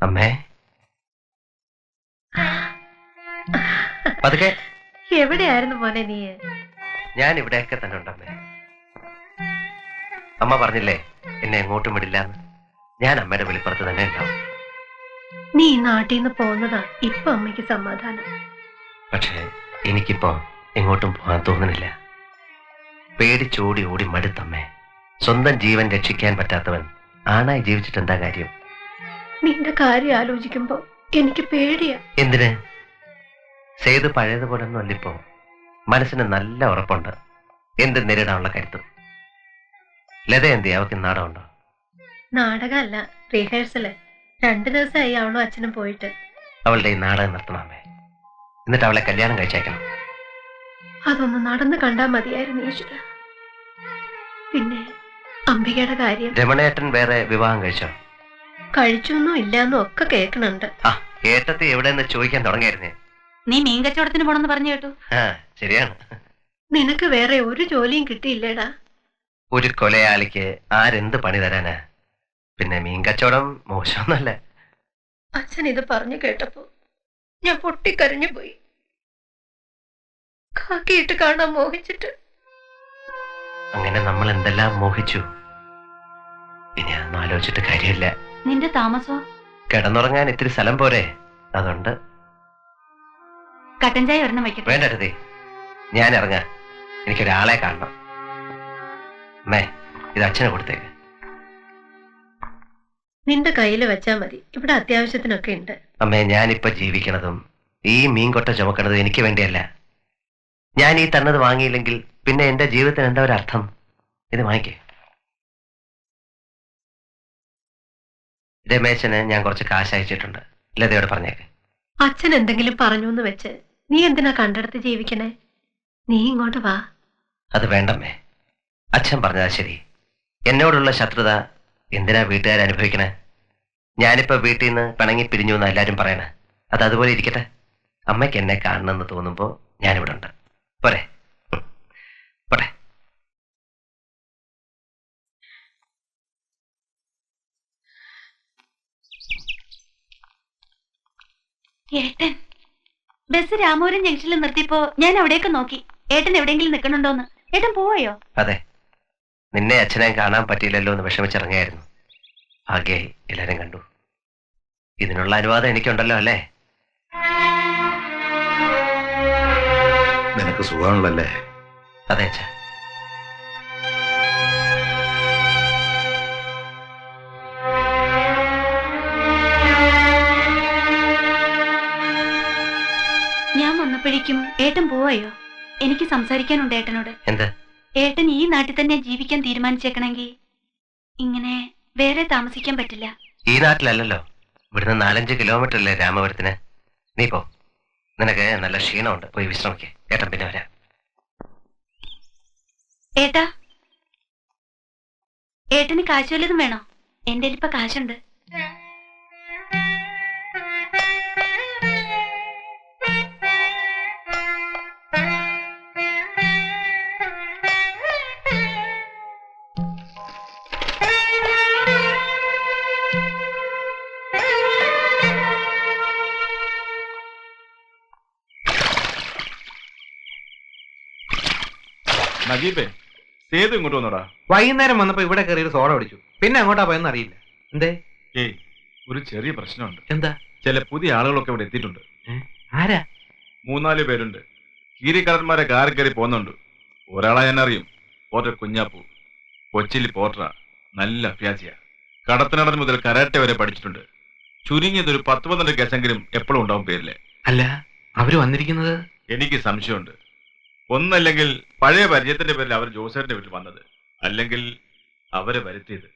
അമ്മേ പതുക്കെ. എവിടെയായിരുന്നു മോനെ നീ? ഞാൻ ഇവിടെയൊക്കെ തന്നെ ഉണ്ടമ്മേ. അമ്മ പറഞ്ഞില്ലേ എന്നെ എങ്ങോട്ടും വിടില്ലാന്ന്. ഞാൻ അമ്മയുടെ വെളിപ്പുറത്ത് തന്നെ ഉണ്ടാവും. നീ നാട്ടിൽ നിന്ന് പോകുന്നതാ ഇപ്പൊ അമ്മയ്ക്ക് സമാധാനം. പക്ഷേ എനിക്കിപ്പോ എങ്ങോട്ടും പോകാൻ തോന്നുന്നില്ല. പേടിച്ചോടി ഓടി മടുത്തമ്മേ. സ്വന്തം ജീവൻ രക്ഷിക്കാൻ പറ്റാത്തവൻ ആണായി ജീവിച്ചിട്ട് എന്താ കാര്യം? നിന്റെ കാര്യം ആലോചിക്കുമ്പോ എനിക്ക് പേടിയാ. എന്തിന്? സേതു പഴയതുപോലെ ഒന്നും അല്ലിപ്പോ. മനസ്സിന് നല്ല ഉറപ്പുണ്ട്. എന്ത് നേരിടാനുള്ള കരുത്തും. ലത എന്തി അവർക്ക് നാടകമുണ്ടോ? നാടകമല്ല, റിഹേഴ്സല്. 2 ദിവസമായി അവളും അച്ഛനും പോയിട്ട്. അവളുടെ ഈ നാടകം നിർത്തണമേ. എന്നിട്ട് അവളെ കല്യാണം കഴിച്ചേക്കണം. അതൊന്ന് നടന്ന് കണ്ടാ മതിയായിരുന്നു ഈശ്വര. പിന്നെ അംബികയുടെ കാര്യം. രമണേട്ടൻ വേറെ വിവാഹം കഴിച്ചോ? കഴിച്ചൊന്നും ഇല്ലാന്നും ഒക്കെ കേൾക്കണുണ്ട്. ആ ഏട്ടത്തി എവിടെന്ന് ചോദിക്കാൻ തുടങ്ങിയായിരുന്നേ. നീ മീൻ കച്ചവടത്തിന് പോണെന്ന് പറഞ്ഞു കേട്ടു. ആ ശരിയാണ്. നിനക്ക് വേറെ ഒരു ജോലിയും കിട്ടിയില്ലേടാ? ഒരു കൊലയാളിക്ക് ആരെന്ത് പണി തരാനാ? പിന്നെ മീൻ കച്ചവടം മോശമൊന്നല്ല. അച്ഛൻ ഇത് പറഞ്ഞു കേട്ടപ്പോ ഞാൻ പൊട്ടിക്കരഞ്ഞു പോയി. കാക്കിയിട്ട് കാണാൻ മോഹിച്ചിട്ട്. അങ്ങനെ നമ്മൾ എന്തെല്ലാം മോഹിച്ചു. ഇനി അതൊന്നും ആലോചിച്ചിട്ട് കാര്യമില്ല. നിന്റെ താമസോ? കിടന്നുറങ്ങാൻ ഇത്തിരി സ്ഥലം പോരെ, അതുകൊണ്ട്. കട്ടൻ ചായ ഒരെണ്ണം വയ്ക്കട്ടെ? വേണ്ടരുതേ, ഞാൻ ഇറങ്ങാം. എനിക്കൊരാളെ കാണണം. അമ്മേ, ഇത് അച്ഛനെ കൊടുത്തേക്ക്. നിന്റെ കയ്യിൽ വെച്ചാ മതി. ഇവിടെ അത്യാവശ്യത്തിനൊക്കെ ഉണ്ട്. അമ്മേ, ഞാനിപ്പോ ജീവിക്കണതും ഈ മീൻകൊട്ട ചുമക്കണതും എനിക്ക് വേണ്ടിയല്ല. ഞാൻ ഈ തന്നത് വാങ്ങിയില്ലെങ്കിൽ പിന്നെ എന്റെ ജീവിതത്തിന് എന്താ ഒരു അർത്ഥം? ഇത് വാങ്ങിക്കേ. രമേശന് ഞാൻ കുറച്ച് കാശ് അയച്ചിട്ടുണ്ട്. ലതയോട് പറഞ്ഞേക്ക്. അച്ഛൻ എന്തെങ്കിലും പറഞ്ഞു എന്ന് വെച്ച് നീ എന്തിനാ കണ്ടെടുത്ത് ജീവിക്കണേ? നീ ഇങ്ങോട്ട് വാ. അത് വേണ്ടമ്മേ. അച്ഛൻ പറഞ്ഞതാ ശരി. എന്നോടുള്ള ശത്രുത എന്തിനാ വീട്ടുകാർ അനുഭവിക്കണേ? ഞാനിപ്പോ വീട്ടിൽ നിന്ന് പിണങ്ങി പിരിഞ്ഞു എന്ന് എല്ലാരും പറയണേ. അത് അതുപോലെ ഇരിക്കട്ടെ. അമ്മയ്ക്ക് എന്നെ കാണണമെന്ന് തോന്നുമ്പോ ഞാനിവിടെ ഉണ്ട്. പോരെ? പോട്ടെ. ഏട്ടൻ ബസ് രാമപുരം ജംഗ്ഷനിൽ നിർത്തിയപ്പോ ഞാൻ അവിടെയൊക്കെ നോക്കി. ഏട്ടൻ എവിടെയെങ്കിലും നിൽക്കണുണ്ടോന്ന്. ഏട്ടൻ പോയോ? അതെ, നിന്നെ അച്ഛനെ കാണാൻ പറ്റിയില്ലല്ലോ എന്ന് വിഷമിച്ചിറങ്ങിയായിരുന്നു. ഭാഗ്യായി എല്ലാരും കണ്ടു. ഇതിനുള്ള അനുവാദം എനിക്കുണ്ടല്ലോ അല്ലേ? നിനക്ക് സുഖമാണല്ലേ? അതെ അച്ഛാ. ഞാൻ വന്നപ്പോഴേക്കും ഏട്ടൻ പോവായോ? എനിക്ക് സംസാരിക്കാനുണ്ട് ഏട്ടനോട്. എന്ത്? ഏട്ടൻ ഈ നാട്ടിൽ തന്നെ ജീവിക്കാൻ തീരുമാനിച്ചേക്കണമെങ്കിൽ ഇങ്ങനെ വേറെ താമസിക്കാൻ പറ്റില്ല. ഈ നാട്ടിലല്ലല്ലോ, ഇവിടുന്ന് 4-5 കിലോമീറ്റർ അല്ലേ രാമപുരത്തിന്. നീ പോ, നിനക്ക് നല്ല ക്ഷീണമുണ്ട്. പോയി വിശ്രമിക്കേ. ഏട്ടൻ പിന്നെ വരാം. ഏട്ടാ, ഏട്ടന് കാശ് വല്ലതും വേണോ? എന്റെ ഇപ്പൊ കാശുണ്ട്. നജീബേ, സേതു ഇങ്ങോട്ട് വന്നോടാ. വൈകുന്നേരം വന്നപ്പോ ഇവിടെ കയറിയൊരു സോഡ അടിച്ചു. പിന്നെ അങ്ങോട്ടാ പോയെന്ന് അറിയില്ല. എന്തേ? ഏയ്, ഒരു ചെറിയ പ്രശ്നമുണ്ട്. എന്താ? ചില പുതിയ ആളുകളൊക്കെ ഇവിടെ എത്തിയിട്ടുണ്ട്. ആരാ? 3-4 പേരുണ്ട്. കീരിക്കടന്മാരെ കാറിൽ കയറി പോകുന്നുണ്ട്. ഒരാളെ ഞാൻ അറിയും, പോർട്ടർ കുഞ്ഞാപ്പു. കൊച്ചിയിൽ പോർട്ടറാ. നല്ല അഭ്യാസിയാ. കടത്തനടൻ മുതൽ കരാട്ടെ വരെ പഠിച്ചിട്ടുണ്ട്. ചുരുങ്ങിയത് ഒരു 10-12 കേസെങ്കിലും എപ്പോഴും ഉണ്ടാവും പേരില്. അല്ല, അവര് വന്നിരിക്കുന്നത്? എനിക്ക് സംശയമുണ്ട്. ഒന്നല്ലെങ്കിൽ പഴയ പരിചയത്തിന്റെ പേരിൽ അവർ ജോസേട്ടന്റെ വീട്ടിൽ വന്നത്, അല്ലെങ്കിൽ അവരെ വരുത്തിയത്.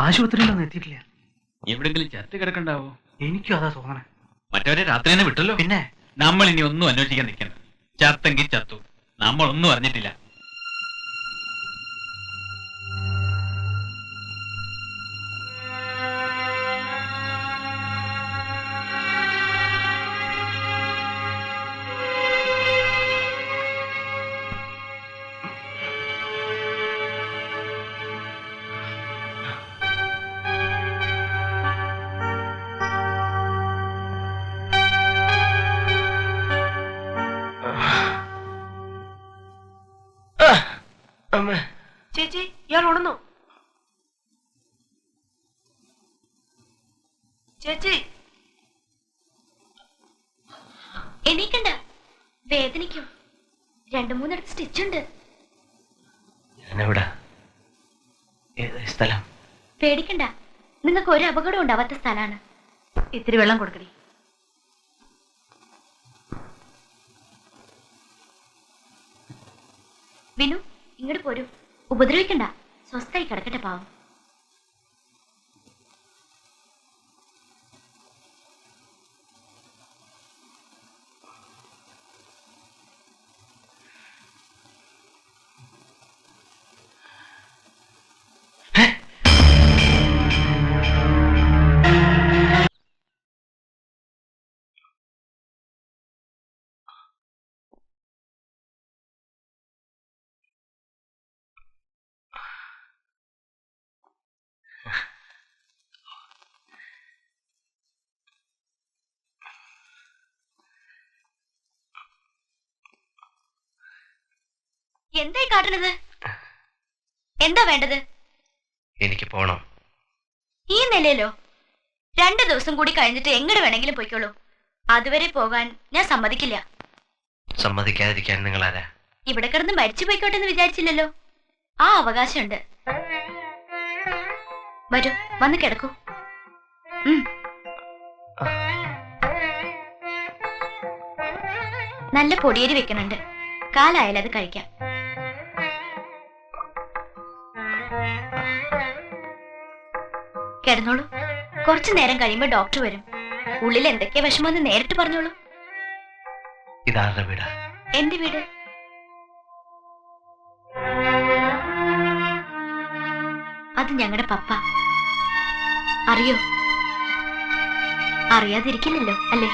ആശുപത്രിയിലൊന്നും എത്തിയിട്ടില്ല. എവിടെങ്കിലും ചത്ത് കിടക്കണ്ടാവോ? എനിക്കും അതാ തോന്നണേ. മറ്റവരെ രാത്രി തന്നെ വിട്ടല്ലോ. പിന്നെ നമ്മൾ ഇനി ഒന്നും അന്വേഷിക്കാൻ നിൽക്കണ്ട. ചത്തെങ്കിൽ ചത്തു, നമ്മളൊന്നും അറിഞ്ഞിട്ടില്ല. അമ്മ, ചേച്ചി ഇയാൾ ഉണർന്നോ? ചേച്ചി എണീക്കണ്ട, വേദനിക്കും. 2-3 സ്റ്റിച്ച് ഉണ്ട്. ഞാനെവിടാ? ഏത് സ്ഥലം? പേടിക്കണ്ട, നിങ്ങൾക്ക് ഒരു അപകടം ഉണ്ടാവാത്ത സ്ഥലമാണ്. ഇത്തിരി വെള്ളം കൊടുക്കടി. വിനു, ഇങ്ങോട്ട് പോരൂ. ഉപദ്രവിക്കണ്ട, സ്വസ്ഥായി കിടക്കട്ടെ പാവം. എന്തായി കാട്ടണത്? എന്താ വേണ്ടത്? എനിക്ക് പോണം. ഈ നിലയിലോ? 2 ദിവസം കൂടി കഴിഞ്ഞിട്ട് എങ്ങോട്ട് വേണമെങ്കിലും പോയിക്കോളൂ. അതുവരെ പോകാൻ ഞാൻ സമ്മതിക്കില്ല. സമ്മതിക്കാതിരിക്കാൻ നിങ്ങൾ ആരാ? ഇവിടെ കിടന്ന് മരിച്ചു പോയിക്കോട്ടെ എന്ന് വിചാരിച്ചില്ലല്ലോ. ആ അവകാശമുണ്ട്. വരൂ, വന്ന് കിടക്കൂ. നല്ല പൊടിയേരി വെക്കണുണ്ട്. കാലായാലും അത് കഴിക്കാം. കിടന്നോളൂ. കുറച്ചു നേരം കഴിയുമ്പോ ഡോക്ടർ വരും. ഉള്ളിൽ എന്തൊക്കെയാ വിഷമമെന്ന് നേരിട്ട് പറഞ്ഞോളൂ. ഇതാരുടെ വീടാ? എന്റെ വീട്. അത് ഞങ്ങളുടെ പപ്പ. അറിയോ? അറിയാതിരിക്കില്ലല്ലോ അല്ലേ?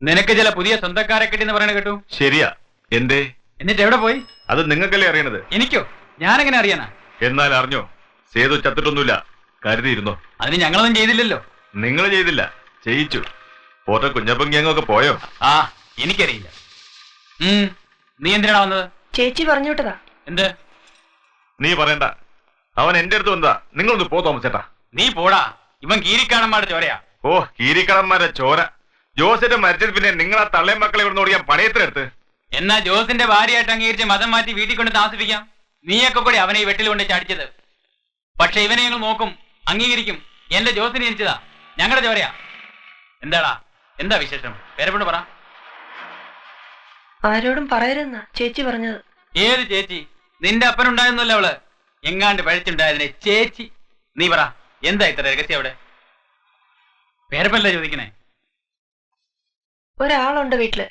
നിനക്ക് ചില പുതിയ സ്വന്തക്കാരെ കിട്ടിയെന്ന് പറയണ കേട്ടു. ശരിയാ. എന്തേ? എന്നിട്ട് എവിടെ പോയി? അത് നിങ്ങൾക്കല്ലേ അറിയണത്. എനിക്കോ? ഞാനെങ്ങനെ അറിയാനാ? എന്നാൽ അറിഞ്ഞോ? സേതു ചത്തിട്ടൊന്നുമില്ല, കരുതിയിരുന്നോ. അതിന് ഞങ്ങളൊന്നും ചെയ്തില്ലല്ലോ. നിങ്ങൾ ചെയ്തില്ല, ചെയ്യിച്ചു. പോട്ടെ, കുഞ്ഞപ്പൻ ഗ്യാങ്ങൊക്കെ പോയോ? ആ, എനിക്കറിയില്ല. നീ എന്തിനാണ് വന്നത്? ചേച്ചി പറഞ്ഞു വിട്ടതാ. എന്ത്? നീ പറയണ്ട, അവൻ എന്റെ അടുത്ത് വന്നതാ. നിങ്ങളൊന്ന് പോ തോമസേട്ടാ. നീ പോടാ, ഇവൻ കീരിക്കാണന്മാരുടെ ചോരയാ. ഓ, കീരിക്കടന്മാരെ ചോര. ജോസിന്റെ മരിച്ചത് പിന്നെ നിങ്ങൾ ആ തള്ളയും മക്കളെ ഇവിടെ ഓടിയാൻ പണയത്തിനെടുത്ത്. എന്നാ ജോസിന്റെ ഭാര്യയായിട്ട് അംഗീകരിച്ച് മതം മാറ്റി വീട്ടിൽ കൊണ്ട് താമസിപ്പിക്കാം. നീയൊക്കെ കൂടി അവനെ ഈ വെട്ടിൽ കൊണ്ട് ചടിച്ചത്. പക്ഷെ ഇവനെ ഞങ്ങൾ നോക്കും, അംഗീകരിക്കും. എന്റെ ജോസിനെ ജനിച്ചതാ, ഞങ്ങളുടെ ചോരയാ. എന്താടാ, എന്താ വിശേഷം? പേരെപ്പെട്ട് പറ. ആരോടും പറയരുതെന്നാ ചേച്ചി പറഞ്ഞത്. ഏത് ചേച്ചി? നിന്റെ അപ്പനുണ്ടായിരുന്നല്ലോ അവള്. എങ്ങാണ്ട് പഴിച്ചുണ്ടായതിനെ ചേച്ചി. നീ പറ, എന്താ ഇത്ര രഹസ്യം അവിടെ? പേരപ്പല്ലേ ചോദിക്കണേ? ഒരാളുണ്ട് വീട്ടില്.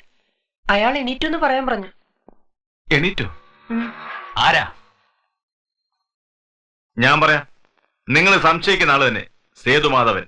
അയാൾ എണീറ്റെന്ന് പറയാൻ പറഞ്ഞു. എണീറ്റോ? ആരാ? ഞാൻ പറയാം. നിങ്ങൾ സംശയിക്കുന്ന ആള് തന്നെ, സേതുമാധവൻ.